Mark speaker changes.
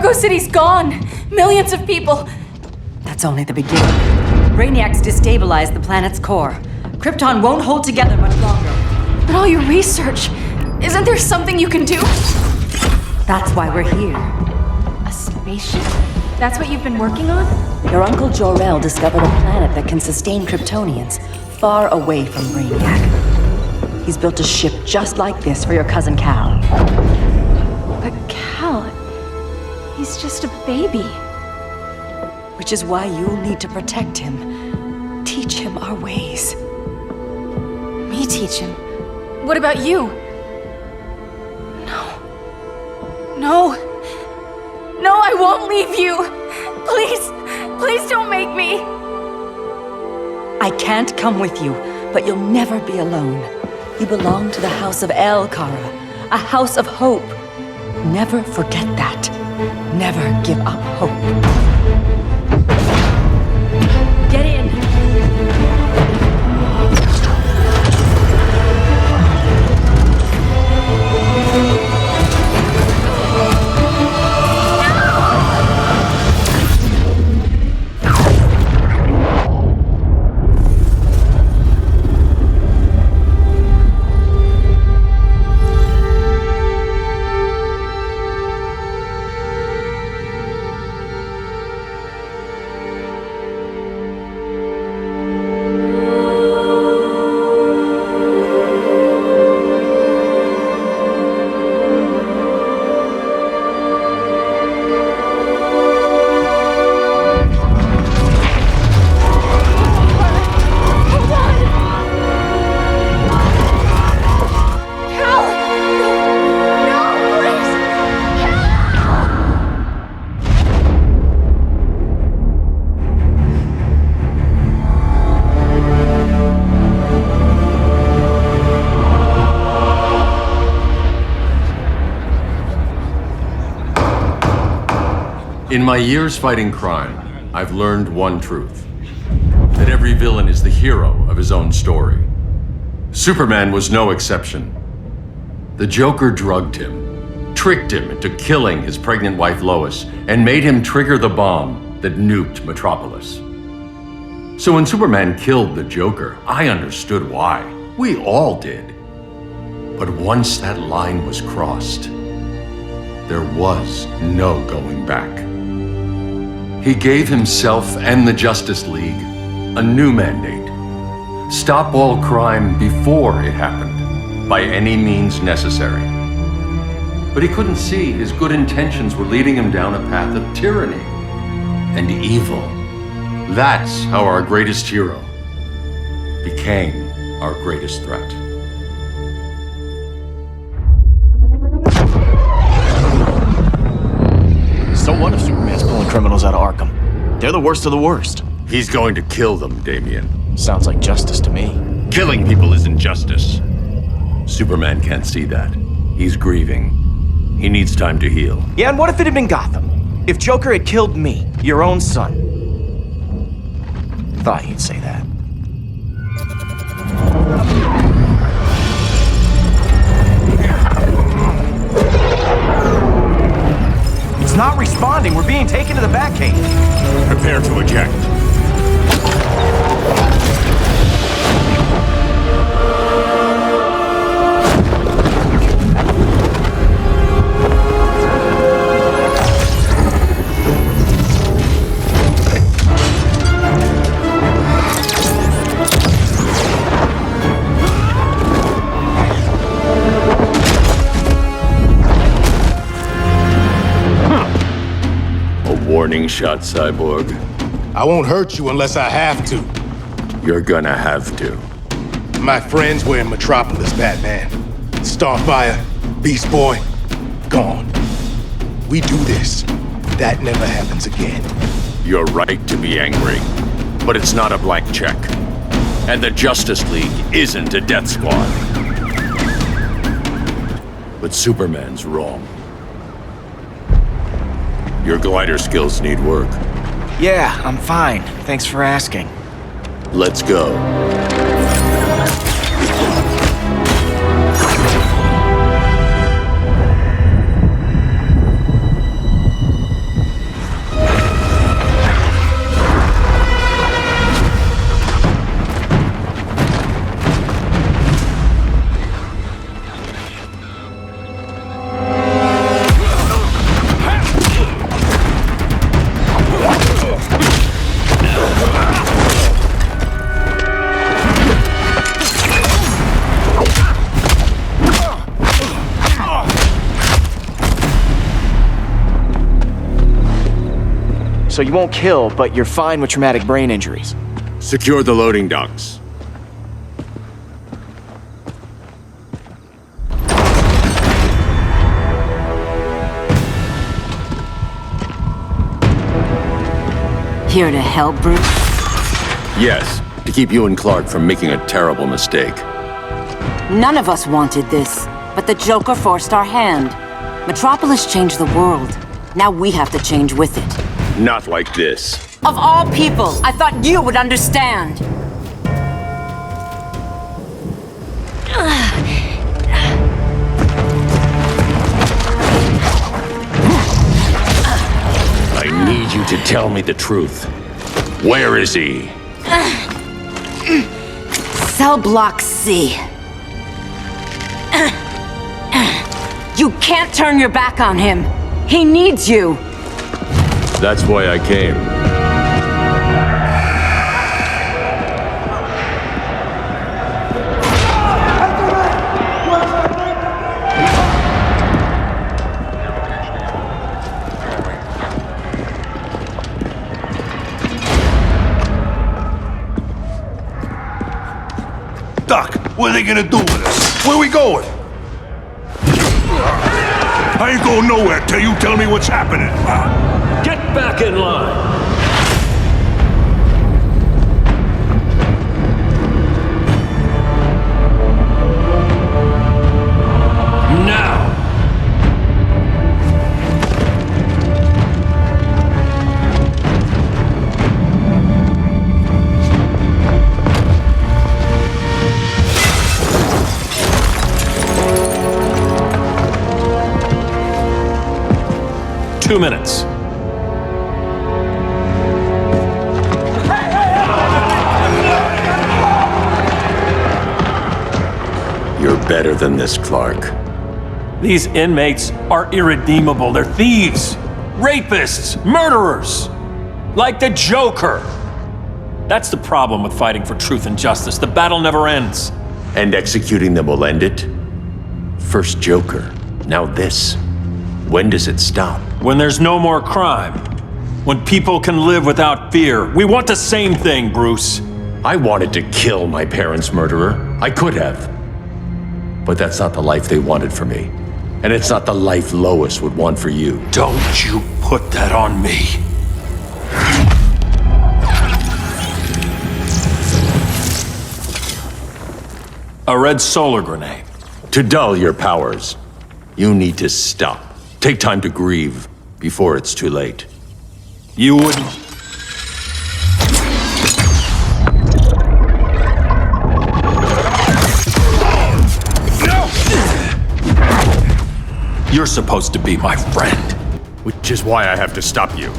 Speaker 1: Argo City's gone. Millions of people.
Speaker 2: That's only the beginning. Brainiac's destabilized the planet's core. Krypton won't hold together much longer.
Speaker 1: But all your research, isn't there something you can do?
Speaker 2: That's why we're here.
Speaker 1: A spaceship? That's what you've been working on?
Speaker 2: Your Uncle Jor-El discovered a planet that can sustain Kryptonians far away from Brainiac. He's built a ship just like this for your cousin Cal.
Speaker 1: But Cal, he's just a baby.
Speaker 2: Which is why you'll need to protect him. Teach him our ways.
Speaker 1: Me teach him? What about you? No, I won't leave you. Please don't make me.
Speaker 2: I can't come with you, but you'll never be alone. You belong to the House of El, Kara, a house of hope. Never forget that. Never give up hope. Get in.
Speaker 3: In my years fighting crime, I've learned one truth. That every villain is the hero of his own story. Superman was no exception. The Joker drugged him, tricked him into killing his pregnant wife Lois, and made him trigger the bomb that nuked Metropolis. So when Superman killed the Joker, I understood why. We all did. But once that line was crossed, there was no going back. He gave himself and the Justice League a new mandate. Stop all crime before it happened, by any means necessary. But he couldn't see his good intentions were leading him down a path of tyranny and evil. That's how our greatest hero became our greatest threat.
Speaker 4: So what if Superman's pulling criminals out of Arkham? They're the worst of the worst.
Speaker 3: He's going to kill them, Damian.
Speaker 4: Sounds like justice to me.
Speaker 3: Killing people isn't justice. Superman can't see that. He's grieving. He needs time to heal.
Speaker 4: Yeah, and what if it had been Gotham? If Joker had killed me, your own son? Thought he'd say that. It's not responding. We're being taken to the Batcave.
Speaker 3: Prepare to eject. Warning shot, Cyborg.
Speaker 5: I won't hurt you unless I have to.
Speaker 3: You're gonna have to.
Speaker 5: My friends were in Metropolis, Batman. Starfire, Beast Boy, gone. We do this. That never happens again.
Speaker 3: You're right to be angry, but it's not a blank check. And the Justice League isn't a death squad. But Superman's wrong. Your glider skills need work.
Speaker 4: Yeah, I'm fine. Thanks for asking.
Speaker 3: Let's go.
Speaker 4: so you won't kill, but you're fine with traumatic brain injuries.
Speaker 3: Secure the loading docks.
Speaker 2: Here to help, Bruce?
Speaker 3: Yes, to keep you and Clark from making a terrible mistake.
Speaker 2: None of us wanted this, but the Joker forced our hand. Metropolis changed the world. Now we have to change with it.
Speaker 3: Not like this.
Speaker 2: Of all people, I thought you would understand.
Speaker 3: I need you to tell me the truth. Where is he?
Speaker 2: Cell Block C. You can't turn your back on him. He needs you.
Speaker 3: That's why I came.
Speaker 6: Doc, what are they gonna do with us? Where we going? I ain't going nowhere till you tell me what's happening.
Speaker 7: Get back in line! Now! Two minutes.
Speaker 3: You're better than this, Clark.
Speaker 7: These inmates are irredeemable. They're thieves, rapists, murderers. Like the Joker. That's the problem with fighting for truth and justice. The battle never ends.
Speaker 3: And executing them will end it? First Joker, now this. When does it stop?
Speaker 7: When there's no more crime. When people can live without fear. We want the same thing, Bruce.
Speaker 3: I wanted to kill my parents' murderer. I could have. But that's not the life they wanted for me. And it's not the life Lois would want for you.
Speaker 7: Don't you put that on me. A red solar grenade.
Speaker 3: To dull your powers, you need to stop. Take time to grieve before it's too late.
Speaker 7: You wouldn't... You're supposed to be my friend.
Speaker 3: Which is why I have to stop you.